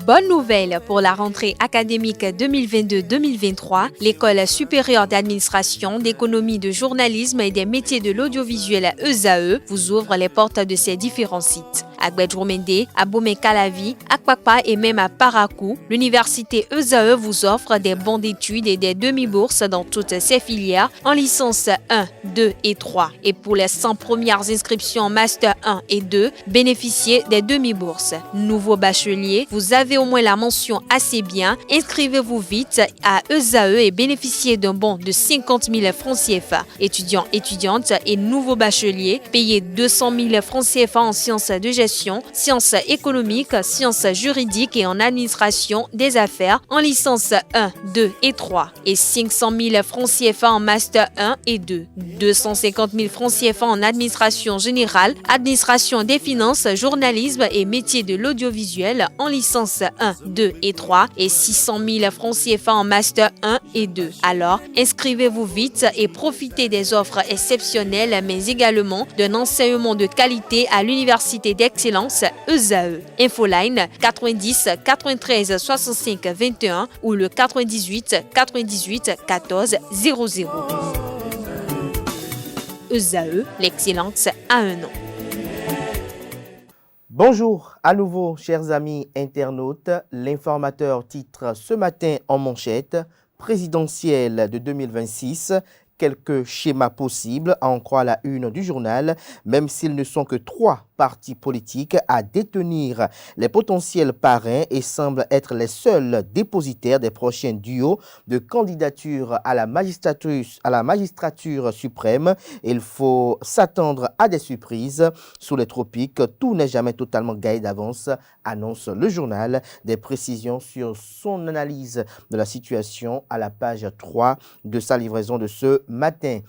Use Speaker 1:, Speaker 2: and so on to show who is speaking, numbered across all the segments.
Speaker 1: Bonne nouvelle pour la rentrée académique 2022-2023, l'École supérieure d'administration, d'économie, de journalisme et des métiers de l'audiovisuel ESAE vous ouvre les portes de ses différents sites. À Gbedjomende, à Bomé-Calavi, à Kpakpa et même à Parakou, l'université ESAE vous offre des bons d'études et des demi-bourses dans toutes ses filières en licence 1, 2 et 3. Et pour les 100 premières inscriptions en master 1 et 2, bénéficiez des demi-bourses. Nouveau bachelier, vous avez au moins la mention assez bien. Inscrivez-vous vite à ESAE et bénéficiez d'un bon de 50 000 francs CFA. Étudiants, étudiantes et nouveaux bacheliers, payez 200 000 francs CFA en sciences de gestion, sciences économiques, sciences juridiques et en administration des affaires en licence 1, 2 et 3 et 500 000 francs CFA en master 1 et 2, 250 000 francs CFA en administration générale, administration des finances, journalisme et métiers de l'audiovisuel en licence 1, 2 et 3 et 600 000 francs CFA en master 1 et 2. Alors, inscrivez-vous vite et profitez des offres exceptionnelles mais également d'un enseignement de qualité à l'université d'excellence ESAE. Infoline 90 93 65 21 ou le 98 98 14 00. ESAE, l'excellence à un nom.
Speaker 2: Bonjour à nouveau, chers amis internautes. L'informateur titre ce matin en manchette présidentielle de 2026. Quelques schémas possibles, à en croire la une du journal, même s'ils ne sont que 3 partis politiques à détenir les potentiels parrains et semblent être les seuls dépositaires des prochains duos de candidature à la magistrature suprême. Il faut s'attendre à des surprises. Sous les tropiques, tout n'est jamais totalement gagné d'avance, annonce le journal. Des précisions sur son analyse de la situation à la page 3 de sa livraison de ce matin.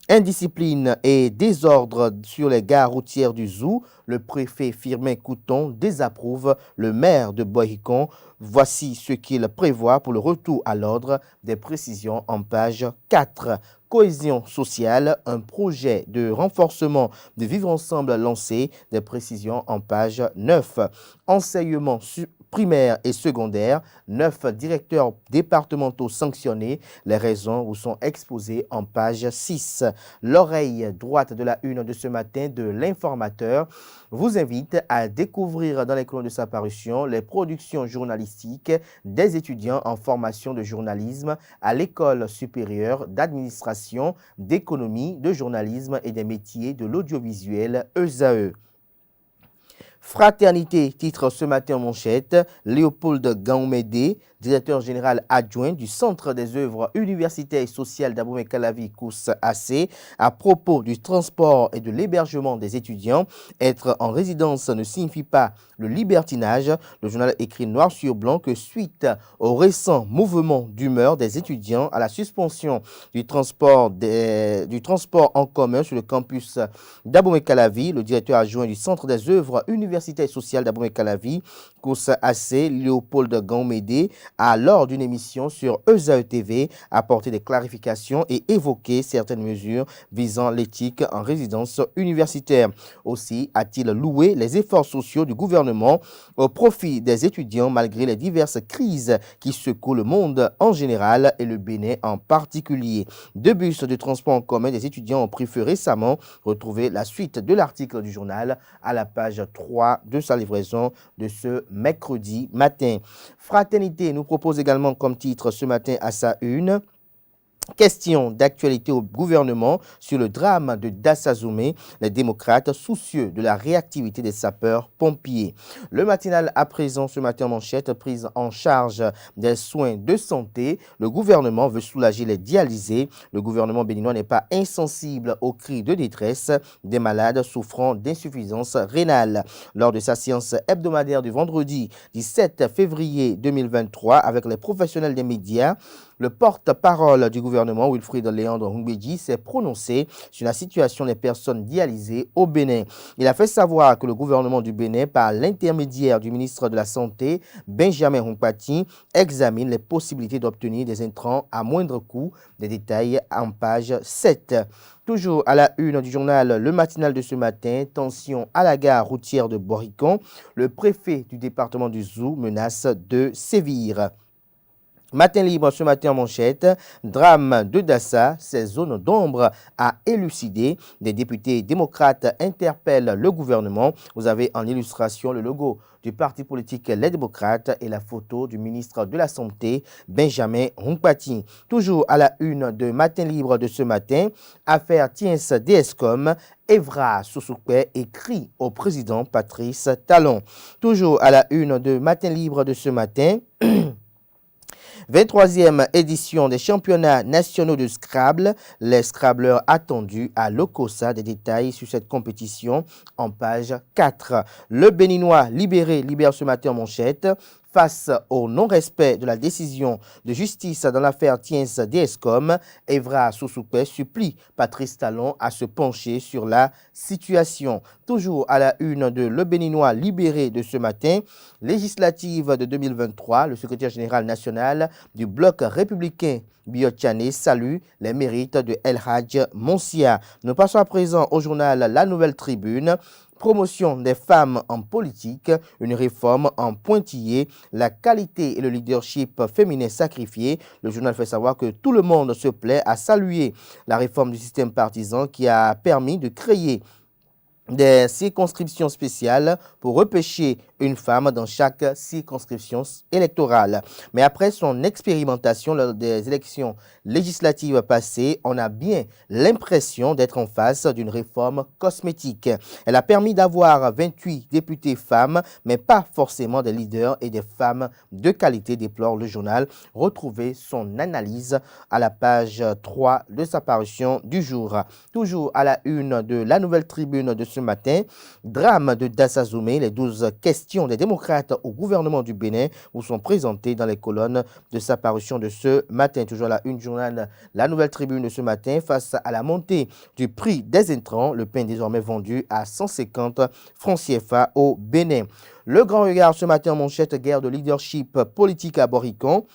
Speaker 2: Indiscipline et désordre sur les gares routières du Zou. Le préfet Firmin Couton désapprouve le maire de Boycon. Voici ce qu'il prévoit pour le retour à l'ordre. Des précisions en page 4. Cohésion sociale, un projet de renforcement de vivre ensemble lancé. Des précisions en page 9. Enseignement primaire et secondaire, 9 directeurs départementaux sanctionnés. Les raisons vous sont exposées en page 6. L'oreille droite de la une de ce matin de l'informateur vous invite à découvrir dans les colonnes de sa parution les productions journalistiques des étudiants en formation de journalisme à l'École supérieure d'administration, d'économie, de journalisme et des métiers de l'audiovisuel ESAE. Fraternité, titre ce matin en manchette, Léopold Gaomédé, directeur général adjoint du Centre des œuvres universitaires et sociales d'Abomey-Calavi COUS-AC, à propos du transport et de l'hébergement des étudiants. Être en résidence ne signifie pas le libertinage. Le journal écrit noir sur blanc que suite au récent mouvement d'humeur des étudiants à la suspension du transport en commun sur le campus d'Abomey-Calavi, le directeur adjoint du Centre des œuvres universitaires et sociales d'Abomey-Calavi COUS-AC, Léopold Gaomédé, a, lors d'une émission sur ESAE TV, apporté des clarifications et évoqué certaines mesures visant l'éthique en résidence universitaire. Aussi a-t-il loué les efforts sociaux du gouvernement au profit des étudiants malgré les diverses crises qui secouent le monde en général et le Bénin en particulier. 2 bus de transport en commun des étudiants ont pris feu récemment. Retrouvez la suite de l'article du journal à la page 3 de sa livraison de ce mercredi matin. Fraternité nous propose également comme titre ce matin à sa une. Question d'actualité au gouvernement sur le drame de Dassazoumé, les démocrates soucieux de la réactivité des sapeurs-pompiers. Le matinal à présent ce matin en manchette, prise en charge des soins de santé. Le gouvernement veut soulager les dialysés. Le gouvernement béninois n'est pas insensible aux cris de détresse des malades souffrant d'insuffisance rénale. Lors de sa séance hebdomadaire du vendredi 17 février 2023 avec les professionnels des médias, Le porte-parole du gouvernement, Wilfried Léandre Ngbeji, s'est prononcé sur la situation des personnes dialysées au Bénin. Il a fait savoir que le gouvernement du Bénin, par l'intermédiaire du ministre de la Santé, Benjamin Hunkpati, examine les possibilités d'obtenir des intrants à moindre coût. Des détails en page 7. Toujours à la une du journal Le Matinal de ce matin, tension à la gare routière de Boricon. Le préfet du département du Zou menace de sévir. Matin libre ce matin en manchette, drame de Dassa, ces zones d'ombre à élucider. Des députés démocrates interpellent le gouvernement. Vous avez en illustration le logo du parti politique Les Démocrates et la photo du ministre de la Santé, Benjamin Hunkpati. Toujours à la une de Matin libre de ce matin, affaire Tiens DSCOM, Evra Soussoukwe écrit au président Patrice Talon. Toujours à la une de Matin libre de ce matin, 23e édition des championnats nationaux de Scrabble. Les Scrabbleurs attendus à l'Okosa. Des détails sur cette compétition en page 4. Le Béninois libère ce matin en manchette. Face au non-respect de la décision de justice dans l'affaire Tiens DSCOM, Evra Soussoukwe supplie Patrice Talon à se pencher sur la situation. Toujours à la une de Le Béninois libéré de ce matin, législative de 2023, le secrétaire général national du bloc républicain Biotchane salue les mérites de El Hadj Monsia. Nous passons à présent au journal La Nouvelle Tribune. Promotion des femmes en politique, une réforme en pointillé, la qualité et le leadership féminin sacrifié. Le journal fait savoir que tout le monde se plaît à saluer la réforme du système partisan qui a permis de créer des circonscriptions spéciales pour repêcher une femme dans chaque circonscription électorale. Mais après son expérimentation lors des élections législatives passées, on a bien l'impression d'être en face d'une réforme cosmétique. Elle a permis d'avoir 28 députés femmes, mais pas forcément des leaders et des femmes de qualité, déplore le journal. Retrouvez son analyse à la page 3 de sa parution du jour. Toujours à la une de La Nouvelle Tribune de ce matin, drame de Dassa Zoumé, les 12 questions des démocrates au gouvernement du Bénin vous sont présentées dans les colonnes de sa parution de ce matin. Toujours à la une du journal La Nouvelle Tribune de ce matin, face à la montée du prix des intrants, le pain désormais vendu à 150 francs CFA au Bénin. Le grand regard ce matin en manchette, guerre de leadership politique à Boricon.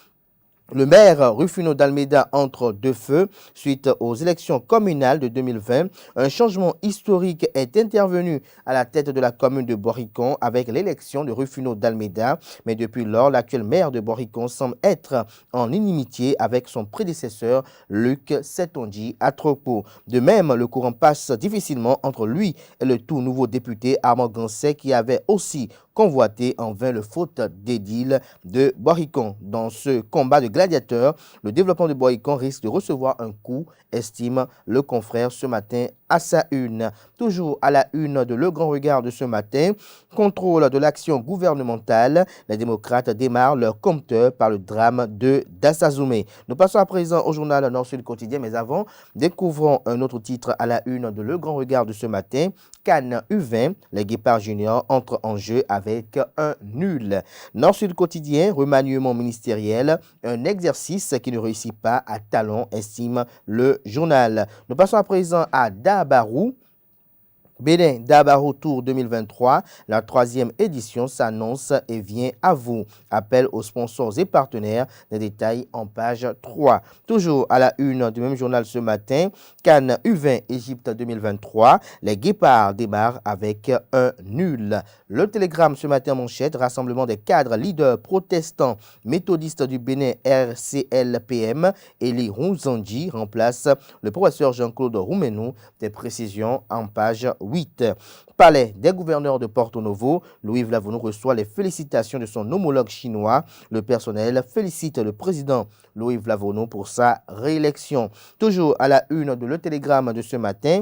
Speaker 2: Le maire Rufino d'Almeida entre deux feux suite aux élections communales de 2020. Un changement historique est intervenu à la tête de la commune de Boricon avec l'élection de Rufino d'Almeida. Mais depuis lors, l'actuel maire de Boricon semble être en inimitié avec son prédécesseur Luc Setonji Atropo. De même, le courant passe difficilement entre lui et le tout nouveau député Armand Gansé qui avait aussi convoité en vain le faute d'édile de Boricon. Dans ce combat de gladiateurs, le développement de Boricon risque de recevoir un coup, estime le confrère ce matin à sa une. Toujours à la une de Le Grand Regard de ce matin, contrôle de l'action gouvernementale. Les démocrates démarrent leur compteur par le drame de Dassa Zoumé. Nous passons à présent au journal Nord-Sud Quotidien, mais avant, découvrons un autre titre à la une de Le Grand Regard de ce matin. Cannes U20, les Guépards juniors entrent en jeu avec un nul. Nord-Sud Quotidien, remaniement ministériel, un exercice qui ne réussit pas à talon, estime le journal. Nous passons à présent à Dabarou. Bénin Dabarou Tour 2023, la 3e édition s'annonce et vient à vous. Appel aux sponsors et partenaires, des détails en page 3. Toujours à la une du même journal ce matin, Cannes U20 Égypte 2023, les Guépards démarrent avec un nul. Le Télégramme ce matin manchette, rassemblement des cadres leaders protestants méthodistes du Bénin RCLPM, Eli Rounzandi remplace le professeur Jean-Claude Roumenou, des précisions en page 8. Palais des gouverneurs de Porto Novo, Louis Vlavono reçoit les félicitations de son homologue chinois. Le personnel félicite le président Louis Vlavono pour sa réélection. Toujours à la une de Le Télégramme de ce matin,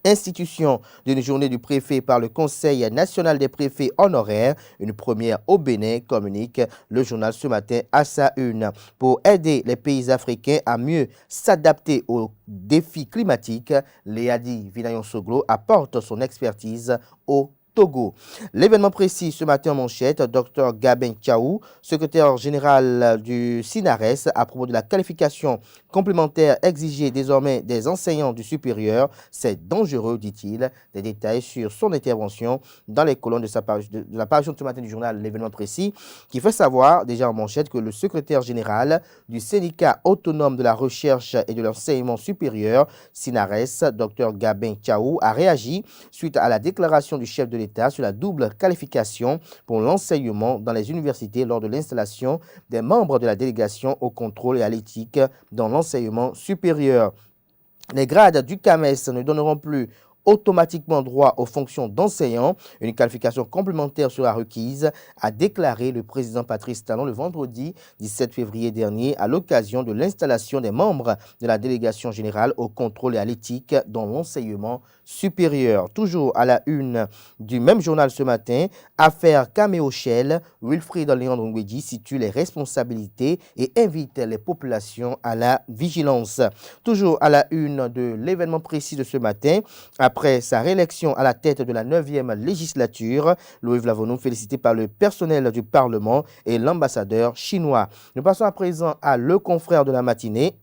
Speaker 2: institution d'une journée du préfet par le Conseil national des préfets honoraires, une première au Bénin, communique le journal ce matin à sa une. Pour aider les pays africains à mieux s'adapter aux défis climatiques, Léadi Vinayon Soglo apporte son expertise au Togo. L'événement précis ce matin en manchette, Dr Gabin Tchaou, secrétaire général du SINARES, à propos de la qualification complémentaire exigée désormais des enseignants du supérieur. C'est dangereux, dit-il. Des détails sur son intervention dans les colonnes de la parution de ce matin du journal L'événement précis, qui fait savoir déjà en manchette que le secrétaire général du syndicat autonome de la recherche et de l'enseignement supérieur, SINARES, Dr Gabin Tchaou, a réagi suite à la déclaration du chef de l'État sur la double qualification pour l'enseignement dans les universités lors de l'installation des membres de la délégation au contrôle et à l'éthique dans l'enseignement supérieur. Les grades du CAMES ne donneront plus automatiquement droit aux fonctions d'enseignant. Une qualification complémentaire sera requise, a déclaré le président Patrice Talon le vendredi 17 février dernier à l'occasion de l'installation des membres de la délégation générale au contrôle et à l'éthique dans l'enseignement supérieur. Toujours à la une du même journal ce matin, affaire Caméo Shell, Wilfried Léandre Ngwedi situe les responsabilités et invite les populations à la vigilance. Toujours à la une de l'événement précis de ce matin, après sa réélection à la tête de la 9e législature, Louis Vlavonou félicité par le personnel du Parlement et l'ambassadeur chinois. Nous passons à présent à Le Confrère de la matinée.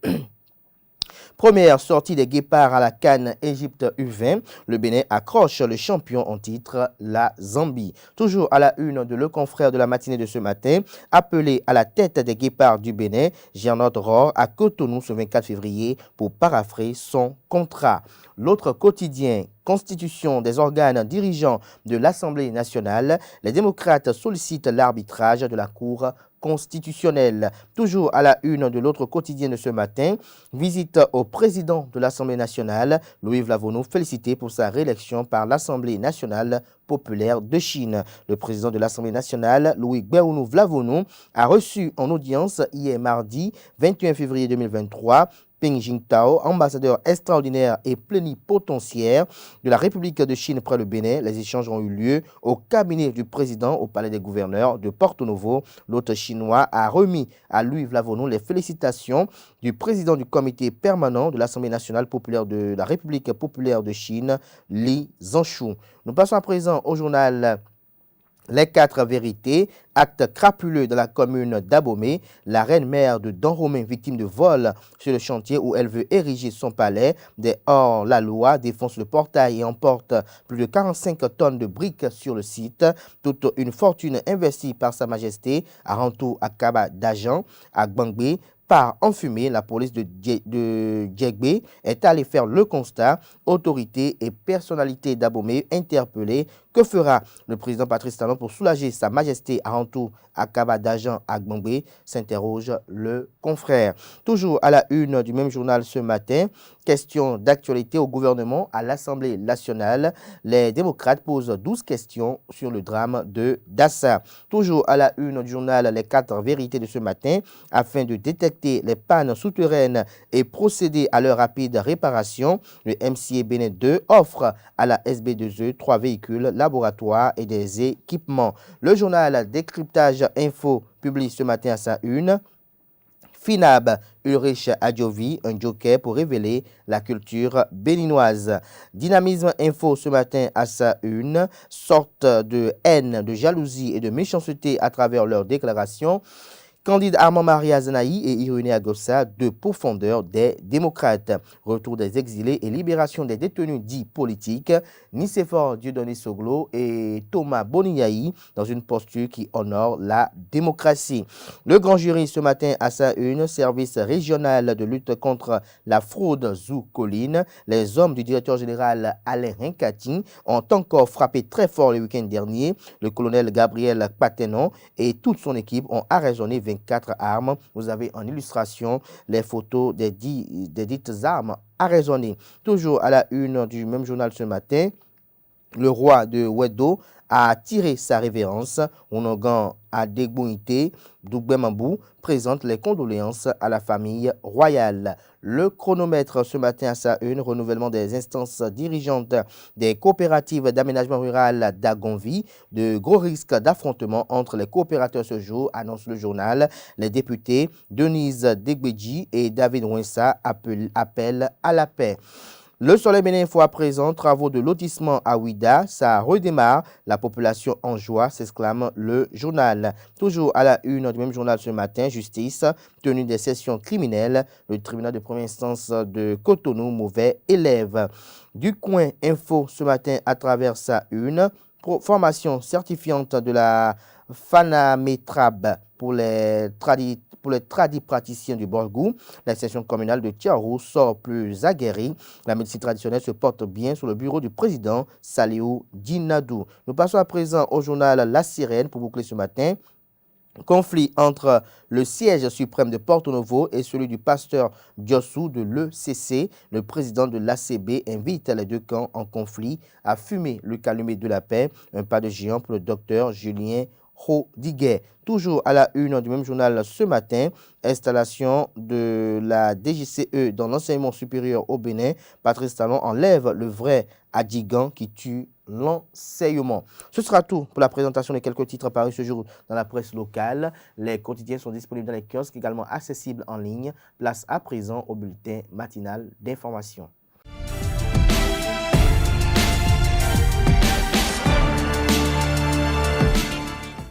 Speaker 2: Première sortie des Guépards à la CAN Égypte U20, le Bénin accroche le champion en titre, la Zambie. Toujours à la une de Le Confrère de la matinée de ce matin, appelé à la tête des Guépards du Bénin, Gernot Rohr à Cotonou ce 24 février pour paraphrer son contrat. L'autre quotidien, constitution des organes dirigeants de l'Assemblée nationale, les démocrates sollicitent l'arbitrage de la Cour constitutionnelle. Toujours à la une de l'autre quotidien de ce matin, visite au président de l'Assemblée nationale, Louis Vlavonou, félicité pour sa réélection par l'Assemblée nationale populaire de Chine. Le président de l'Assemblée nationale, Louis Gbéounou Vlavonou, a reçu en audience hier mardi 21 février 2023 Peng Jingtao, ambassadeur extraordinaire et plénipotentiaire de la République de Chine près le Bénin. Les échanges ont eu lieu au cabinet du président au palais des gouverneurs de Porto Novo. L'hôte chinois a remis à Louis Vlavonou les félicitations du président du comité permanent de l'Assemblée nationale populaire de la République populaire de Chine, Li Zhanshu. Nous passons à présent au journal Les 4 vérités, acte crapuleux de la commune d'Abomey, la reine-mère de Don-Romain, victime de vol sur le chantier où elle veut ériger son palais. Des hors-la-loi défoncent le portail et emportent plus de 45 tonnes de briques sur le site. Toute une fortune investie par Sa Majesté à Rantou Akaba d'Ajan, à Gbangbe, part en fumée. La police de Djegbe est allée faire le constat. Autorités et personnalités d'Abomey interpellées. Que fera le président Patrice Talon pour soulager Sa Majesté à Rantou Akaba d'Ajan à Gbangbe, s'interroge le confrère. Toujours à la une du même journal ce matin, question d'actualité au gouvernement à l'Assemblée nationale. Les démocrates posent 12 questions sur le drame de Dassa. Toujours à la une du journal Les 4 vérités de ce matin, afin de détecter les pannes souterraines et procéder à leur rapide réparation, le MCA Bénin 2 offre à la SB2E 3 véhicules, laboratoires et des équipements. Le journal Décryptage Info publie ce matin à sa une. FINAB, Ulrich Adjovi, un joker pour révéler la culture béninoise. Dynamisme Info ce matin à sa une, sorte de haine, de jalousie et de méchanceté à travers leurs déclarations. Candide Armand Maria Zanaï et Irénée Agossa, deux pourfendeurs des démocrates. Retour des exilés et libération des détenus dits politiques. Nicéphore Dieudonné Soglo et Thomas Boniaï dans une posture qui honore la démocratie. Le grand jury ce matin à sa une, service régional de lutte contre la fraude Zou Colline. Les hommes du directeur général Alain Rincati ont encore frappé très fort le week-end dernier. Le colonel Gabriel Patenon et toute son équipe ont arraisonné 24 armes. Vous avez en illustration les photos des dites armes arraisonnées. Toujours à la une du même journal ce matin, le roi de Wedo a tiré sa révérence. Onogan Adegbouité Dougbemambou présente les condoléances à la famille royale. Le chronomètre ce matin à sa une, renouvellement des instances dirigeantes des coopératives d'aménagement rural d'Agonvi. De gros risques d'affrontement entre les coopérateurs ce jour, annonce le journal. Les députés Denise Degbedji et David Ouensa appellent à la paix. Le Soleil Bénin Info à présent, travaux de lotissement à Ouida, ça redémarre, la population en joie, s'exclame le journal. Toujours à la une du même journal ce matin, justice, tenue des sessions criminelles, le tribunal de première instance de Cotonou, mauvais élève. Du Coin Info ce matin à travers sa une, formation certifiante de la Fanametrab pour les tradipraticiens du Borgou. L'extension communale de Tiarou sort plus aguerrie. La médecine traditionnelle se porte bien sous le bureau du président Saliou Dinadou. Nous passons à présent au journal La Sirène pour boucler ce matin. Conflit entre le siège suprême de Porto Novo et celui du pasteur Diossou de l'ECC. Le président de l'ACB invite les deux camps en conflit à fumer le calumet de la paix. Un pas de géant pour le docteur Julien Rodiguet. Toujours à la une du même journal ce matin, installation de la DGCE dans l'enseignement supérieur au Bénin. Patrice Talon enlève le vrai Adigan qui tue l'enseignement. Ce sera tout pour la présentation de quelques titres parus ce jour dans la presse locale. Les quotidiens sont disponibles dans les kiosques, également accessibles en ligne. Place à présent au bulletin matinal d'information.